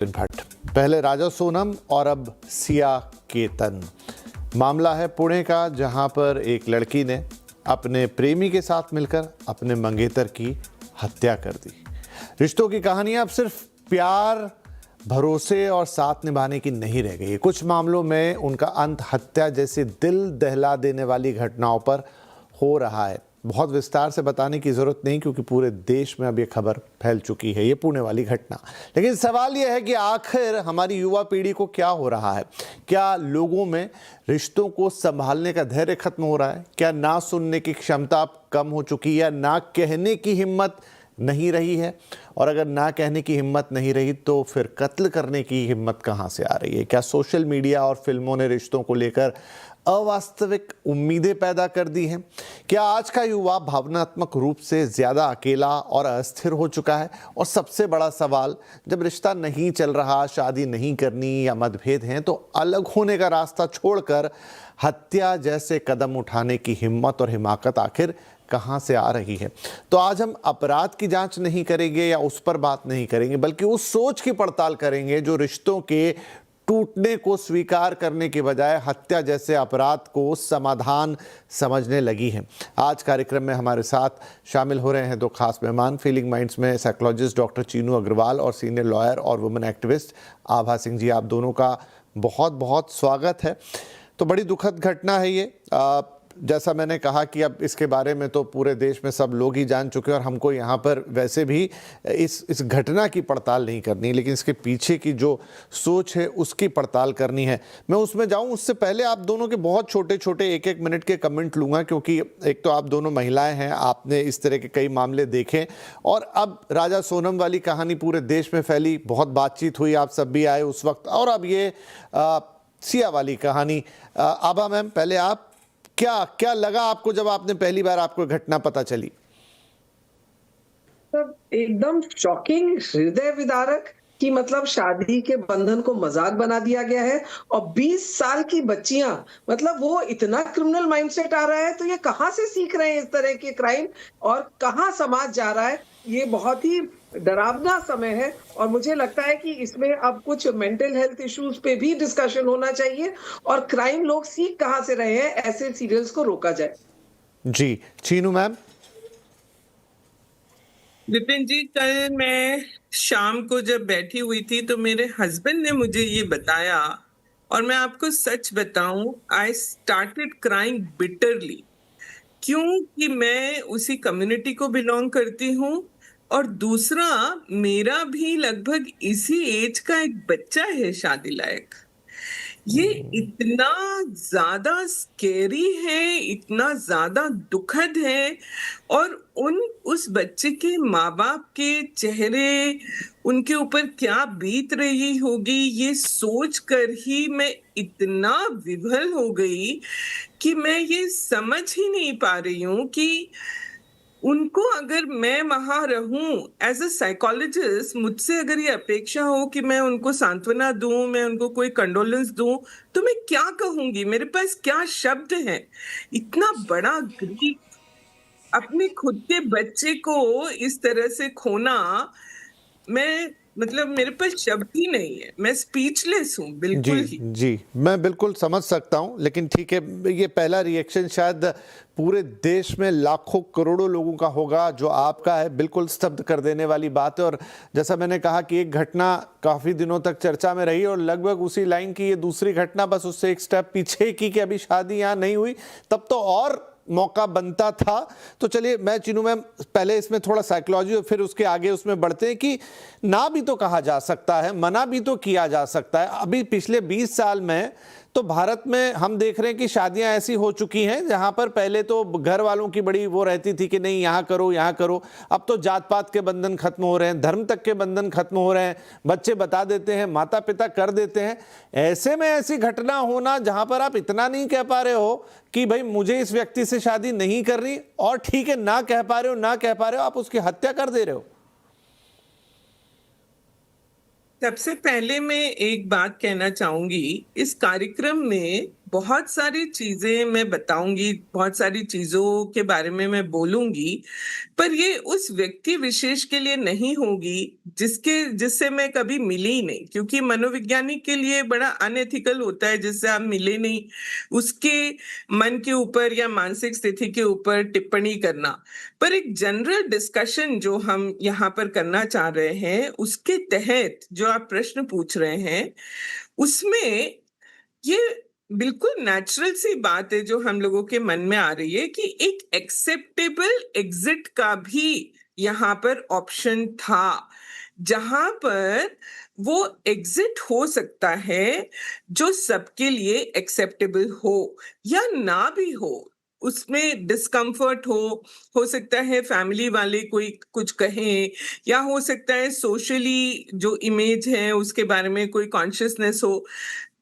भट्ट, पहले राजा सोनम और अब सिया केतन। मामला है पुणे का, जहां पर एक लड़की ने अपने प्रेमी के साथ मिलकर अपने मंगेतर की हत्या कर दी। रिश्तों की कहानियां अब सिर्फ प्यार, भरोसे और साथ निभाने की नहीं रह गई। कुछ मामलों में उनका अंत हत्या जैसी दिल दहला देने वाली घटनाओं पर हो रहा है। बहुत विस्तार से बताने की जरूरत नहीं, क्योंकि पूरे देश में अब ये खबर फैल चुकी है, ये पुणे वाली घटना। लेकिन सवाल यह है कि आखिर हमारी युवा पीढ़ी को क्या हो रहा है? क्या लोगों में रिश्तों को संभालने का धैर्य खत्म हो रहा है? क्या ना सुनने की क्षमता कम हो चुकी है, या ना कहने की हिम्मत नहीं रही है? और अगर ना कहने की हिम्मत नहीं रही तो फिर कत्ल करने की हिम्मत कहां से आ रही है? क्या सोशल मीडिया और फिल्मों ने रिश्तों को लेकर अवास्तविक उम्मीदें पैदा कर दी हैं? क्या आज का युवा भावनात्मक रूप से ज्यादा अकेला और अस्थिर हो चुका है? और सबसे बड़ा सवाल, जब रिश्ता नहीं चल रहा, शादी नहीं करनी या मतभेद हैं, तो अलग होने का रास्ता छोड़कर हत्या जैसे कदम उठाने की हिम्मत और हिमाकत आखिर कहां से आ रही है? तो आज हम अपराध की जांच नहीं करेंगे या उस पर बात नहीं करेंगे, बल्कि उस सोच की पड़ताल करेंगे जो रिश्तों के टूटने को स्वीकार करने के बजाय हत्या जैसे अपराध को समाधान समझने लगी है। आज कार्यक्रम में हमारे साथ शामिल हो रहे हैं दो खास मेहमान। फीलिंग माइंड्स में साइकोलॉजिस्ट डॉक्टर चीनू अग्रवाल और सीनियर लॉयर और वुमेन एक्टिविस्ट आभा सिंह जी। आप दोनों का बहुत बहुत स्वागत है। तो बड़ी दुखद घटना है ये। जैसा मैंने कहा कि अब इसके बारे में तो पूरे देश में सब लोग ही जान चुके हैं, और हमको यहाँ पर वैसे भी इस घटना की पड़ताल नहीं करनी, लेकिन इसके पीछे की जो सोच है उसकी पड़ताल करनी है। मैं उसमें जाऊँ उससे पहले आप दोनों के बहुत छोटे छोटे 1-1 मिनट के कमेंट लूँगा, क्योंकि एक तो आप दोनों महिलाएं हैं, आपने इस तरह के कई मामले देखे, और अब राजा सोनम वाली कहानी पूरे देश में फैली, बहुत बातचीत हुई, आप सब भी आए उस वक्त, और अब ये सिया वाली कहानी। आभा मैम, पहले आप, क्या लगा आपको जब आपने पहली बार आपको घटना पता चली? एकदम शॉकिंग, हृदय विदारक कि मतलब शादी के बंधन को मजाक बना दिया गया है, और 20 साल की बच्चियां, मतलब वो इतना क्रिमिनल माइंडसेट आ रहा है, तो ये कहां से सीख रहे हैं इस तरह के क्राइम, और कहां समाज जा रहा है? ये बहुत ही डरावना समय है, और मुझे लगता है कि इसमें अब कुछ मेंटल हेल्थ इश्यूज पे भी डिस्कशन होना चाहिए, और क्राइम लोग सीख कहां से रहे हैं, ऐसे सीरियल्स को रोका जाए। जी, चीनू मैम। विपिन जी, कल मैं शाम को जब बैठी हुई थी तो मेरे हस्बैंड ने मुझे ये बताया, और मैं आपको सच बताऊं, आई स्टार्टेड क्राइंग बिटरली, क्योंकि मैं उसी कम्युनिटी को बिलोंग करती हूँ, और दूसरा मेरा भी लगभग इसी एज का एक बच्चा है शादी लायक। ये इतना ज्यादा स्केरी है, इतना ज्यादा दुखद है, और उस बच्चे के माँ बाप के चेहरे, उनके ऊपर क्या बीत रही होगी, ये सोच कर ही मैं इतना विभल हो गई कि मैं ये समझ ही नहीं पा रही हूँ कि उनको, अगर मैं वहां रहूं एज अ साइकोलॉजिस्ट, मुझसे अगर ये अपेक्षा हो कि मैं उनको सांत्वना दूं, मैं उनको कोई कंडोलेंस दूं, तो मैं क्या कहूंगी? मेरे पास क्या शब्द हैं? इतना बड़ा ग्रीफ, अपने खुद के बच्चे को इस तरह से खोना, मैं मतलब मेरे पास शब्द ही नहीं है, मैं स्पीचलेस हूँ बिल्कुल ही। जी, मैं बिल्कुल समझ सकता हूँ, लेकिन ठीक है, ये पहला रिएक्शन शायद पूरे देश में लाखों करोड़ों लोगों का होगा, जो आपका है बिल्कुल स्तब्ध कर देने वाली बात है। और जैसा मैंने कहा कि एक घटना काफ़ी दिनों तक चर्चा में रही, और लगभग उसी लाइन की ये दूसरी घटना, बस उससे एक स्टेप पीछे की कि अभी शादी यहाँ नहीं हुई, तब तो और मौका बनता था। तो चलिए, मैं चीनू मैम पहले इसमें थोड़ा साइकोलॉजी और फिर उसके आगे उसमें बढ़ते हैं कि ना भी तो कहा जा सकता है, मना भी तो किया जा सकता है। अभी पिछले 20 साल में तो भारत में हम देख रहे हैं कि शादियां ऐसी हो चुकी हैं जहां पर पहले तो घर वालों की बड़ी वो रहती थी कि नहीं यहाँ करो यहाँ करो, अब तो जात पात के बंधन खत्म हो रहे हैं, धर्म तक के बंधन खत्म हो रहे हैं, बच्चे बता देते हैं, माता पिता कर देते हैं। ऐसे में ऐसी घटना होना जहां पर आप इतना नहीं कह पा रहे हो कि भाई मुझे इस व्यक्ति से शादी नहीं करनी, और ठीक है ना कह पा रहे हो, आप उसकी हत्या कर दे रहे हो। सबसे पहले मैं एक बात कहना चाहूंगी, इस कार्यक्रम में बहुत सारी चीजें मैं बताऊंगी, बहुत सारी चीजों के बारे में मैं बोलूंगी, पर ये उस व्यक्ति विशेष के लिए नहीं होगी जिससे मैं कभी मिली ही नहीं, क्योंकि मनोवैज्ञानिक के लिए बड़ा अनएथिकल होता है जिससे आप मिले नहीं, उसके मन के ऊपर या मानसिक स्थिति के ऊपर टिप्पणी करना। पर एक जनरल डिस्कशन जो हम यहाँ पर करना चाह रहे हैं, उसके तहत जो आप प्रश्न पूछ रहे हैं, उसमें ये बिल्कुल नेचुरल सी बात है जो हम लोगों के मन में आ रही है कि एक एक्सेप्टेबल एग्जिट का भी यहाँ पर ऑप्शन था, जहां पर वो एग्जिट हो सकता है जो सबके लिए एक्सेप्टेबल हो या ना भी हो, उसमें डिस्कम्फर्ट हो सकता है फैमिली वाले कोई कुछ कहें, या हो सकता है सोशली जो इमेज है उसके बारे में कोई कॉन्शियसनेस हो,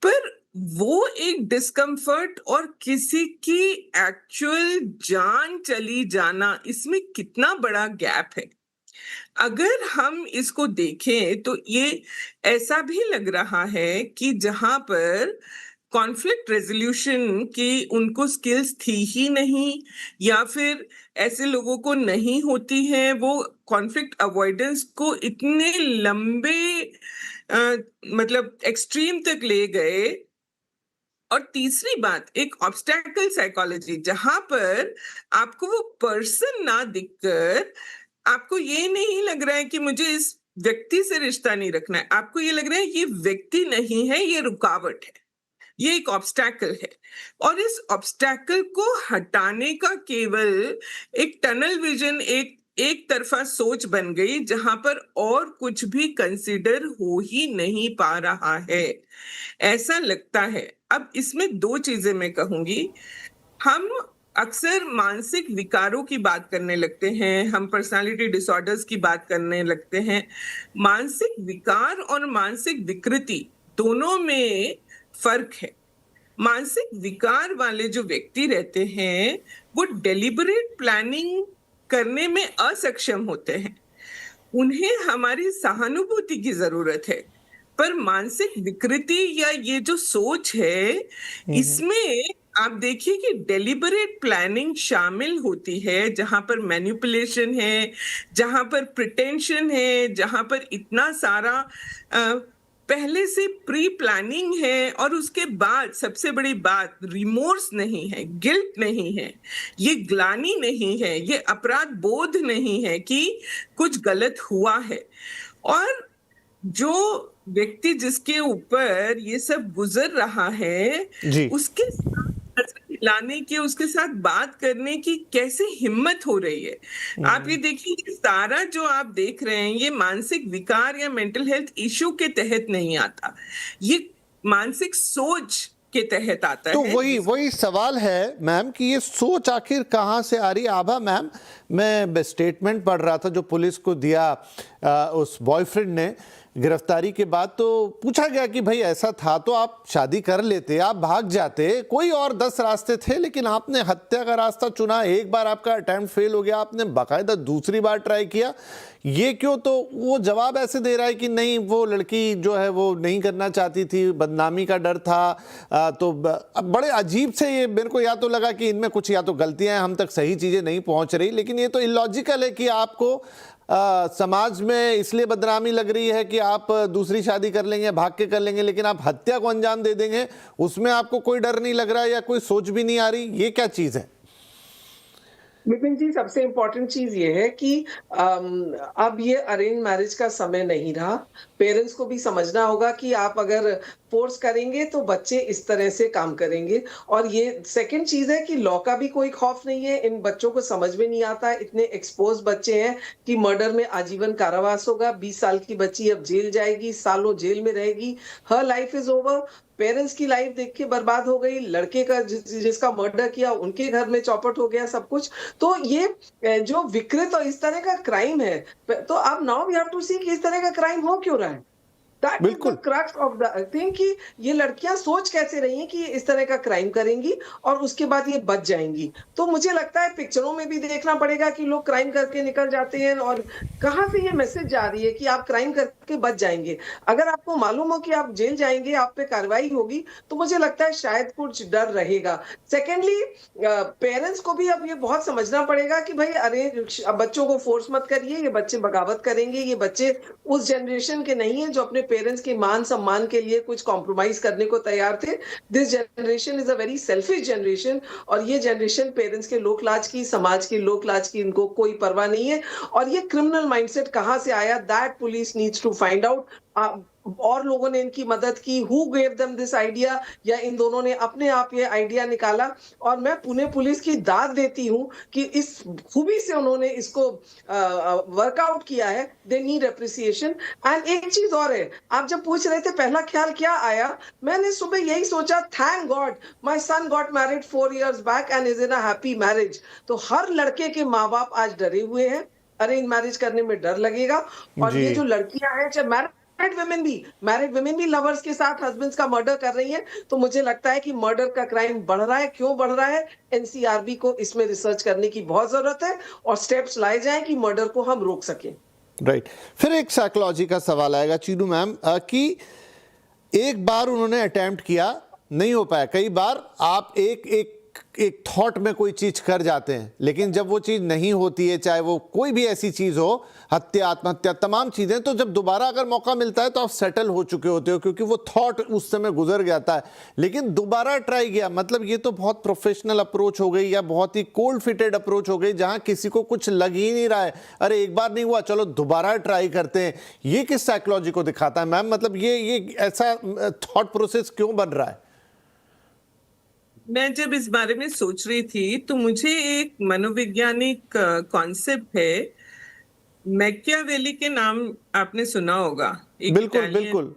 पर वो एक डिस्कम्फर्ट और किसी की एक्चुअल जान चली जाना, इसमें कितना बड़ा गैप है। अगर हम इसको देखें तो ये ऐसा भी लग रहा है कि जहां पर कॉन्फ्लिक्ट रेजोल्यूशन की उनको स्किल्स थी ही नहीं, या फिर ऐसे लोगों को नहीं होती है, वो कॉन्फ्लिक्ट अवॉइडेंस को इतने लंबे मतलब एक्सट्रीम तक ले गए। और तीसरी बात, एक ऑब्स्टैकल साइकोलॉजी, जहां पर आपको वो पर्सन ना दिखकर आपको ये नहीं लग रहा है कि मुझे इस व्यक्ति से रिश्ता नहीं रखना है, आपको ये लग रहा है ये व्यक्ति नहीं है, ये रुकावट है, ये एक ऑब्स्टैकल है। और इस ऑब्स्टैकल को हटाने का केवल एक टनल विजन, एक तरफा सोच बन गई, जहां पर और कुछ भी कंसीडर हो ही नहीं पा रहा है, ऐसा लगता है। अब इसमें दो चीजें मैं कहूंगी। हम अक्सर मानसिक विकारों की बात करने लगते हैं, हम पर्सनालिटी डिसऑर्डर्स की बात करने लगते हैं। मानसिक विकार और मानसिक विकृति दोनों में फर्क है। मानसिक विकार वाले जो व्यक्ति रहते हैं वो डेलिबरेट प्लानिंग करने में असक्षम होते हैं, उन्हें हमारी सहानुभूति की जरूरत है। पर मानसिक विकृति या ये जो सोच है, इसमें आप देखिए कि डेलिबरेट प्लानिंग शामिल होती है, जहां पर मैनिपुलेशन है, जहां पर प्रिटेंशन है, जहां पर इतना सारा पहले से प्री प्लानिंग है, और उसके बाद सबसे बड़ी बात, रिमोर्स नहीं है, गिल्ट नहीं है, ये ग्लानि नहीं है, ये अपराध बोध नहीं है कि कुछ गलत हुआ है। और जो व्यक्ति जिसके ऊपर ये सब गुजर रहा है, उसके साथ लाने की, उसके साथ बात करने की कैसे हिम्मत हो रही है। आप ये देखिए, सारा जो आप देख रहे हैं ये मानसिक विकार या मेंटल हेल्थ इश्यू के तहत नहीं आता, ये मानसिक सोच के तहत आता तो है। वही सवाल है मैम कि ये सोच आखिर कहाँ से आ रही है। आभा मैम, मैं स्टेटमेंट पढ़ रहा था जो पुलिस को दिया उस बॉयफ्रेंड ने गिरफ्तारी के बाद, तो पूछा गया कि भाई ऐसा था तो आप शादी कर लेते, आप भाग जाते, कोई और 10 रास्ते थे, लेकिन आपने हत्या का रास्ता चुना। एक बार आपका अटेम्प्ट फेल हो गया, आपने बाकायदा दूसरी बार ट्राई किया, ये क्यों? तो वो जवाब ऐसे दे रहा है कि नहीं, वो लड़की जो है वो नहीं करना चाहती थी, बदनामी का डर था। तो अब बड़े अजीब से ये मेरे को या तो लगा कि इनमें कुछ या तो गलतियां हैं, हम तक सही चीजें नहीं पहुंच रही, लेकिन ये तो इलॉजिकल है कि आपको समाज में इसलिए बदनामी लग रही है कि आप दूसरी शादी कर लेंगे, भाग के कर लेंगे, लेकिन आप हत्या को अंजाम दे देंगे, उसमें आपको कोई डर नहीं लग रहा या कोई सोच भी नहीं आ रही। ये क्या चीज है? विपिन जी, सबसे इम्पोर्टेंट चीज ये है कि अब ये अरेंज मैरिज का समय नहीं रहा। पेरेंट्स को भी समझना होगा कि आप अगर फोर्स करेंगे तो बच्चे इस तरह से काम करेंगे। और ये सेकंड चीज है कि लॉ का भी कोई खौफ नहीं है। इन बच्चों को समझ में नहीं आता, इतने एक्सपोज बच्चे हैं कि मर्डर में आजीवन कारावास होगा, 20 साल की बच्ची अब जेल जाएगी, सालों जेल में रहेगी, हर लाइफ इज ओवर। पेरेंट्स की लाइफ देख के बर्बाद हो गई, लड़के का जिसका मर्डर किया उनके घर में चौपट हो गया सब कुछ। तो ये जो विकृत और इस तरह का क्राइम है, तो अब नाउ वी हैव टू सी कि इस तरह का क्राइम हो क्यों रहा है। दैट इज द बिल्कुल। क्रक्स ऑफ द थिंग कि ये लड़कियां सोच कैसे रही हैं कि ये इस तरह का क्राइम करेंगी और उसके बाद ये बच जाएंगी। तो मुझे लगता है पिक्चरों में भी देखना पड़ेगा कि लोग क्राइम करके निकल जाते हैं और कहाँ से ये मैसेज जा रही है कि आप क्राइम करके बच जाएंगे। अगर आपको मालूम हो कि आप जेल जाएंगे, आप पे कार्रवाई होगी, तो मुझे लगता है शायद कुछ डर रहेगा। सेकेंडली, पेरेंट्स को भी अब ये बहुत समझना पड़ेगा कि भाई अरे अब बच्चों को फोर्स मत करिए, ये बच्चे बगावत करेंगे, ये बच्चे उस जनरेशन के नहीं है जो अपने पेरेंट्स के मान सम्मान के लिए कुछ कॉम्प्रोमाइज करने को तैयार थे। This generation is a very selfish generation और ये जनरेशन पेरेंट्स के लोक लाज की, समाज की लोक लाज की इनको कोई परवाह नहीं है। और ये क्रिमिनल माइंडसेट कहाँ से आया, that police needs to find out. और लोगों ने इनकी मदद की, who gave them this idea, या इन दोनों ने अपने आप ये आइडिया निकाला। और मैं पुणे पुलिस की दाद देती हूँ कि इस खूबी से उन्होंने इसको वर्कआउट किया है। They need appreciation. एंड एक चीज और है, आप जब पूछ रहे थे पहला ख्याल क्या आया, मैंने सुबह यही सोचा, thank God my son got married 4 years back and is in a happy marriage. तो हर लड़के के माँ बाप आज डरे हुए हैं, अरेंज मैरिज करने में डर लगेगा। और जी। ये जो लड़कियां हैं, चाहे मैरिड वुमेन भी लवर्स के साथ हस्बैंड्स का मर्डर कर रही हैं। तो मुझे लगता है कि मर्डर का क्राइम बढ़ रहा है। क्यों बढ़ रहा है? एनसीआरबी को इसमें रिसर्च करने की बहुत जरूरत है और स्टेप्स लाए जाएं कि मर्डर को हम रोक सकें। राइट। फिर एक साइकोलॉजी का सवाल आएगा चीनू मैम, कि एक बार उन्होंने अटेम्प्ट किया, नहीं हो पाया। कई बार आप एक थॉट में कोई चीज कर जाते हैं, लेकिन जब वो चीज नहीं होती है, चाहे वो कोई भी ऐसी चीज हो, हत्या, आत्महत्या, तमाम चीजें, तो जब दोबारा अगर मौका मिलता है तो आप सेटल हो चुके होते हो क्योंकि वो थॉट उस समय गुजर जाता है। लेकिन दोबारा ट्राई किया, मतलब ये तो बहुत प्रोफेशनल अप्रोच हो गई या बहुत ही कोल्ड फिटेड अप्रोच हो गई, जहां किसी को कुछ लग ही नहीं रहा है, अरे एक बार नहीं हुआ चलो दोबारा ट्राई करते हैं। ये किस साइकोलॉजी को दिखाता है मैम? मतलब ये ऐसा थॉट प्रोसेस क्यों बन रहा है? मैं जब इस बारे में सोच रही थी तो मुझे एक मनोवैज्ञानिक कॉन्सेप्ट है, मैकियावेली के नाम आपने सुना होगा, एक बिल्कुल इटालियन। बिल्कुल।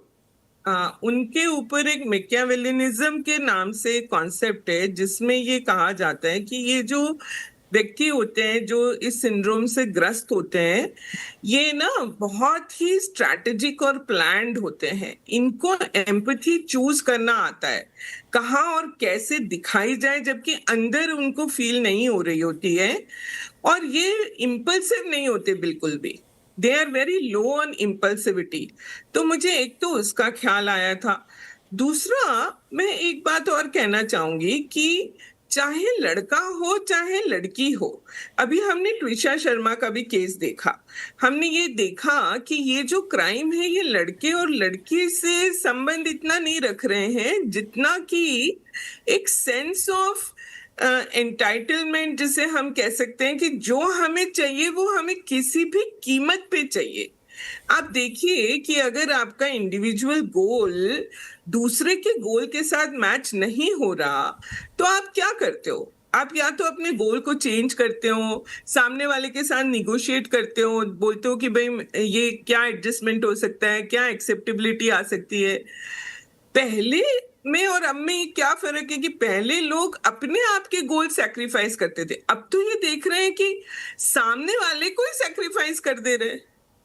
उनके ऊपर एक मैकियावेलिनिज्म के नाम से कॉन्सेप्ट है जिसमें ये कहा जाता है कि ये जो व्यक्ति होते हैं जो इस सिंड्रोम से ग्रस्त होते हैं, ये ना बहुत ही स्ट्रैटेजिक और प्लान्ड होते हैं। इनको एम्पैथी चूज करना आता है, कहाँ और कैसे दिखाई जाए, जबकि अंदर उनको फील नहीं हो रही होती है। और ये इम्पल्सिव नहीं होते बिल्कुल भी, they are very low on impulsivity. तो मुझे एक तो उसका ख्याल आया था। दूसरा, मैं एक बात और कहना चाहूंगी कि चाहे लड़का हो चाहे लड़की हो, अभी हमने ट्विशा शर्मा का भी केस देखा। हमने ये देखा कि ये जो क्राइम है ये लड़के और लड़की से संबंध इतना नहीं रख रहे हैं जितना कि एक सेंस ऑफ एंटाइटलमेंट, जिसे हम कह सकते हैं कि जो हमें चाहिए वो हमें किसी भी कीमत पे चाहिए। आप देखिए कि अगर आपका इंडिविजुअल गोल दूसरे के गोल के साथ मैच नहीं हो रहा तो आप क्या करते हो? आप या तो अपने गोल को चेंज करते हो, सामने वाले के साथ निगोशिएट करते हो, बोलते हो कि भाई ये क्या एडजस्टमेंट हो सकता है, क्या एक्सेप्टेबिलिटी आ सकती है। पहले में और अब में क्या फर्क है कि पहले लोग अपने आप के गोल सैक्रिफाइस करते थे, अब तो ये देख रहे हैं कि सामने वाले को ही सैक्रिफाइस कर दे रहे हैं,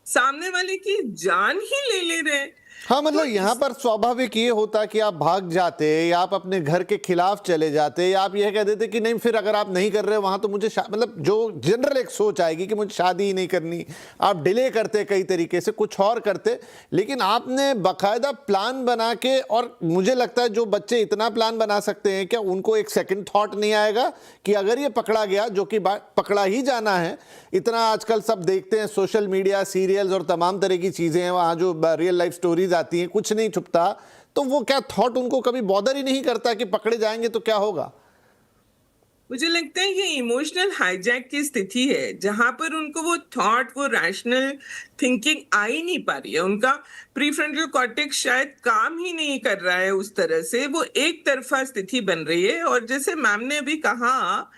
सामने वाले की जान ही ले रहे हैं। हाँ, मतलब यहाँ पर स्वाभाविक ये होता कि आप भाग जाते या आप अपने घर के खिलाफ चले जाते या आप यह कह देते कि नहीं, फिर अगर आप नहीं कर रहे वहां तो मुझे मतलब जो जनरल एक सोच आएगी कि मुझे शादी ही नहीं करनी, आप डिले करते कई तरीके से, कुछ और करते। लेकिन आपने बाकायदा प्लान बना के, और मुझे लगता है जो बच्चे इतना प्लान बना सकते हैं, क्या उनको एक सेकंड थॉट नहीं आएगा कि अगर ये पकड़ा गया, जो कि पकड़ा ही जाना है, इतना आजकल सब देखते हैं सोशल मीडिया, सीरियल्स और तमाम तरह की चीजें हैं, वहां जो रियल लाइफ स्टोरीज आती हैं, कुछ नहीं छुपता, तो वो क्या थॉट उनको कभी बॉदर ही नहीं करता कि पकड़े जाएंगे तो क्या होगा? मुझे लगता है ये इमोशनल हाईजैक की स्थिति है जहां पर उनको वो थॉट, वो रैशनल थिंकिंग आ ही नहीं पा रही है। उनका प्रीफ्रंटल कॉर्टेक्स शायद काम ही नहीं कर रहा है उस तरह से, वो एक तरफा स्थिति बन रही है। और जैसे मैम ने अभी कहा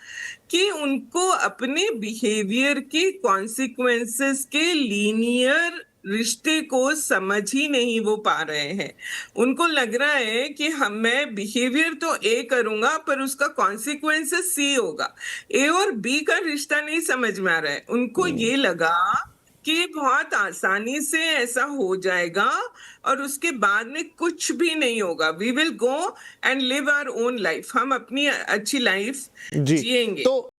कि उनको अपने बिहेवियर के कॉन्सिक्वेंसेस के लीनियर रिश्ते को समझ ही नहीं वो पा रहे हैं। उनको लग रहा है कि मैं बिहेवियर तो ए करूंगा पर उसका कॉन्सिक्वेंसेस सी होगा। ए और बी का रिश्ता नहीं समझ में आ रहा है उनको। ये लगा कि बहुत आसानी से ऐसा हो जाएगा और उसके बाद में कुछ भी नहीं होगा। We will go and live our own life, हम अपनी अच्छी लाइफ जी जिएंगे। तो